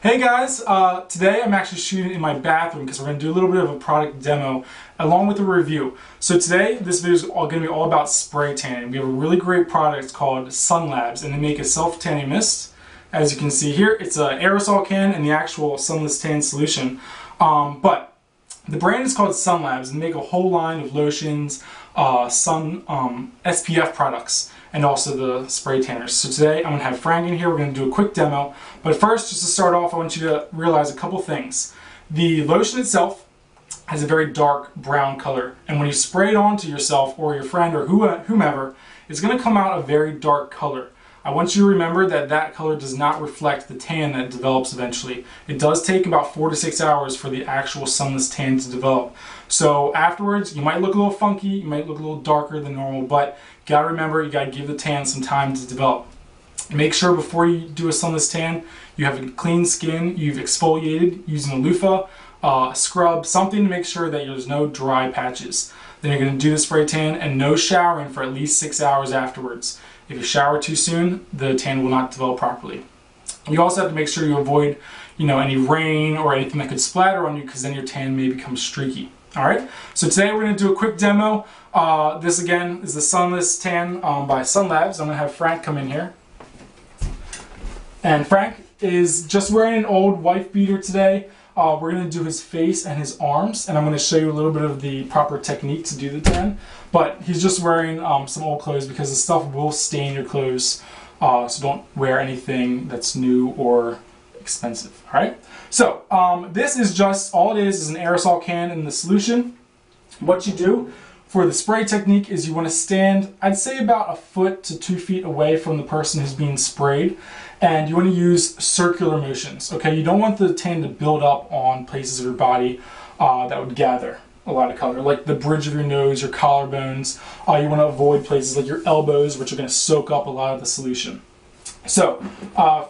Hey guys, today I'm actually shooting in my bathroom because we're going to do a little bit of a product demo along with a review. So today this video is going to be all about spray tanning. We have a really great product called Sunlabs and they make a self-tanning mist. As you can see here, it's an aerosol can and the actual sunless tan solution. But the brand is called Sunlabs and they make a whole line of lotions, SPF products, and also the spray tanners. So today I'm going to have Frank in here. We're going to do a quick demo. But first, just to start off, I want you to realize a couple things. The lotion itself has a very dark brown color. And when you spray it onto yourself or your friend or whomever, it's going to come out a very dark color. I want you to remember that that color does not reflect the tan that develops eventually. It does take about 4 to 6 hours for the actual sunless tan to develop. So afterwards, you might look a little funky, you might look a little darker than normal, but you gotta remember, you gotta give the tan some time to develop. Make sure before you do a sunless tan, you have a clean skin, you've exfoliated using a loofah, scrub, something to make sure that there's no dry patches. Then you're gonna do the spray tan and no showering for at least 6 hours afterwards. If you shower too soon, the tan will not develop properly. You also have to make sure you avoid, any rain or anything that could splatter on you, because then your tan may become streaky. All right. So today we're going to do a quick demo. This again is the Sunless Tan by Sunlabs. I'm going to have Frank come in here, and Frank is just wearing an old wife beater today. We're going to do his face and his arms, and I'm going to show you a little bit of the proper technique to do the tan. But he's just wearing some old clothes because the stuff will stain your clothes, so don't wear anything that's new or expensive. All right. So this is just, all it is an aerosol can in the solution. What you do for the spray technique is you want to stand, I'd say about 1 foot to 2 feet away from the person who's being sprayed. And you want to use circular motions, okay? You don't want the tan to build up on places of your body that would gather a lot of color, like the bridge of your nose, your collarbones. You want to avoid places like your elbows, which are going to soak up a lot of the solution. So,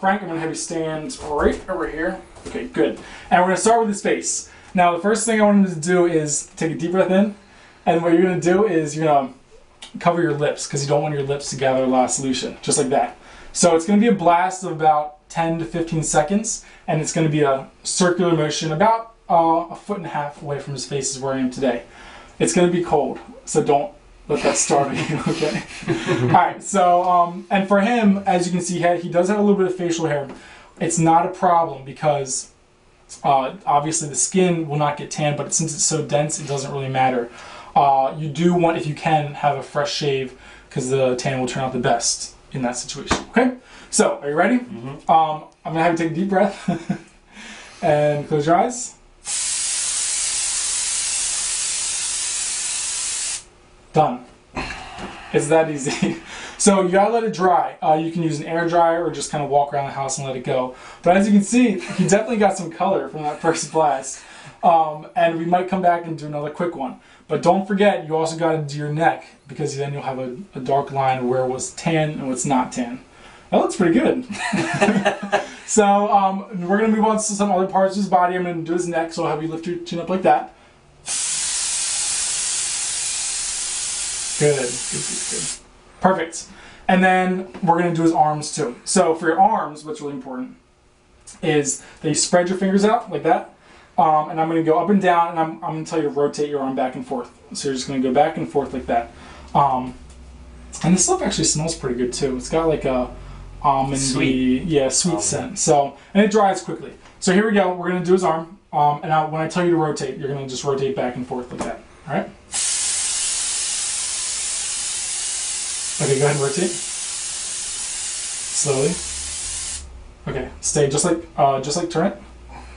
Frank, I'm going to have you stand right over here. Okay, good. And we're going to start with his face. Now, the first thing I want him to do is take a deep breath in. And what you're going to do is you're going to cover your lips, because you don't want your lips to gather a lot of solution, just like that. So it's going to be a blast of about 10 to 15 seconds, and it's going to be a circular motion about 1.5 feet away from his face is where I am today. It's going to be cold, so don't let that startle you, okay? Alright, so, and for him, as you can see, he does have a little bit of facial hair. It's not a problem because obviously the skin will not get tan, but since it's so dense, it doesn't really matter. You do want, if you can, have a fresh shave because the tan will turn out the best in that situation. Okay, so are you ready? Mm-hmm. I'm gonna have you take a deep breath and close your eyes. Done. It's that easy. So you gotta let it dry. You can use an air dryer or just kind of walk around the house and let it go. But as you can see, he definitely got some color from that first blast. And we might come back and do another quick one. But don't forget, you also got to do your neck, because then you'll have a dark line of where it was tan and what's not tan. That looks pretty good. So we're going to move on to some other parts of his body. I'm going to do his neck, so I'll have you lift your chin up like that. Good. Perfect. And then we're going to do his arms too. So for your arms, what's really important is that you spread your fingers out like that. And I'm going to go up and down, and I'm going to tell you to rotate your arm back and forth. So you're just going to go back and forth like that. And this stuff actually smells pretty good too. It's got like a almondy, sweet scent. So, and it dries quickly. So here we go. We're going to do his arm. And when I tell you to rotate, you're going to just rotate back and forth like that. All right? Okay, go ahead and rotate. Slowly. Okay, stay just like turn it.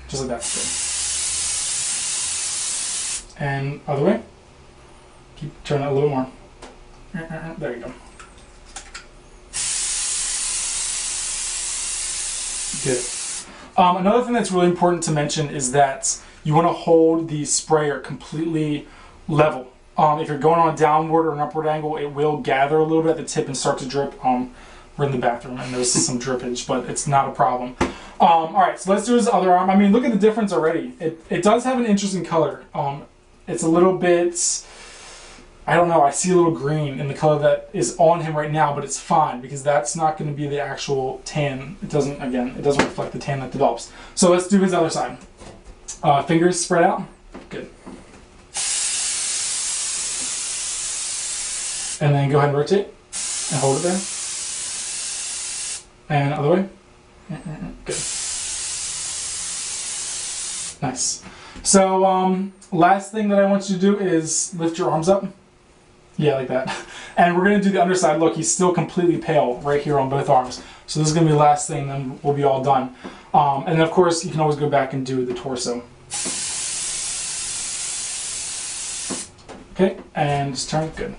Just like that. Good. And other way. Keep turning it a little more. There you go. Good. Another thing that's really important to mention is that you want to hold the sprayer completely level. If you're going on a downward or an upward angle, it will gather a little bit at the tip and start to drip. We're in the bathroom and there's some drippage, but it's not a problem. Alright, so let's do his other arm. I mean, look at the difference already. It does have an interesting color. It's a little bit, I don't know, I see a little green in the color that is on him right now, but it's fine because that's not going to be the actual tan. It doesn't reflect the tan that develops. So let's do his other side. Fingers spread out. Good. And then go ahead and rotate and hold it there. And other way. Good. Nice. So last thing that I want you to do is lift your arms up. Yeah, like that. And we're going to do the underside. Look, he's still completely pale right here on both arms. So this is going to be the last thing, then we'll be all done. And then of course, you can always go back and do the torso. Okay, and just turn it. Good.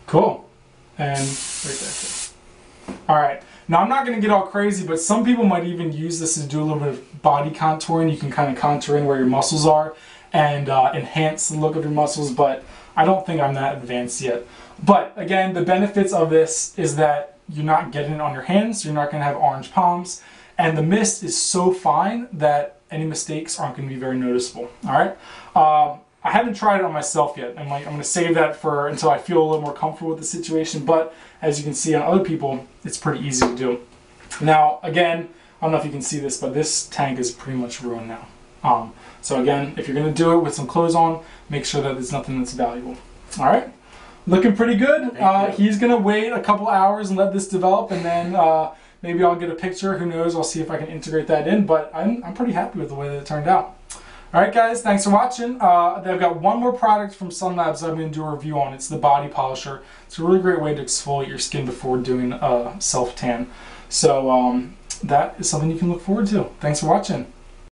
Cool. And right there, too. All right. Now, I'm not going to get all crazy, but some people might even use this to do a little bit of body contouring. You can kind of contour in where your muscles are and enhance the look of your muscles, but I don't think I'm that advanced yet. But again, the benefits of this is that you're not getting it on your hands, you're not going to have orange palms, and the mist is so fine that any mistakes aren't going to be very noticeable. All right. I haven't tried it on myself yet. I'm going to save that for until I feel a little more comfortable with the situation. But as you can see on other people, it's pretty easy to do. Now, again, I don't know if you can see this, but this tank is pretty much ruined now. So again, if you're going to do it with some clothes on, make sure that there's nothing that's valuable. All right, looking pretty good. He's going to wait a couple hours and let this develop, and then maybe I'll get a picture. Who knows? I'll see if I can integrate that in. But I'm pretty happy with the way that it turned out. Alright guys, thanks for watching. I've got one more product from Sunlabs that I'm going to do a review on. It's the Body Polisher. It's a really great way to exfoliate your skin before doing self-tan. So that is something you can look forward to. Thanks for watching.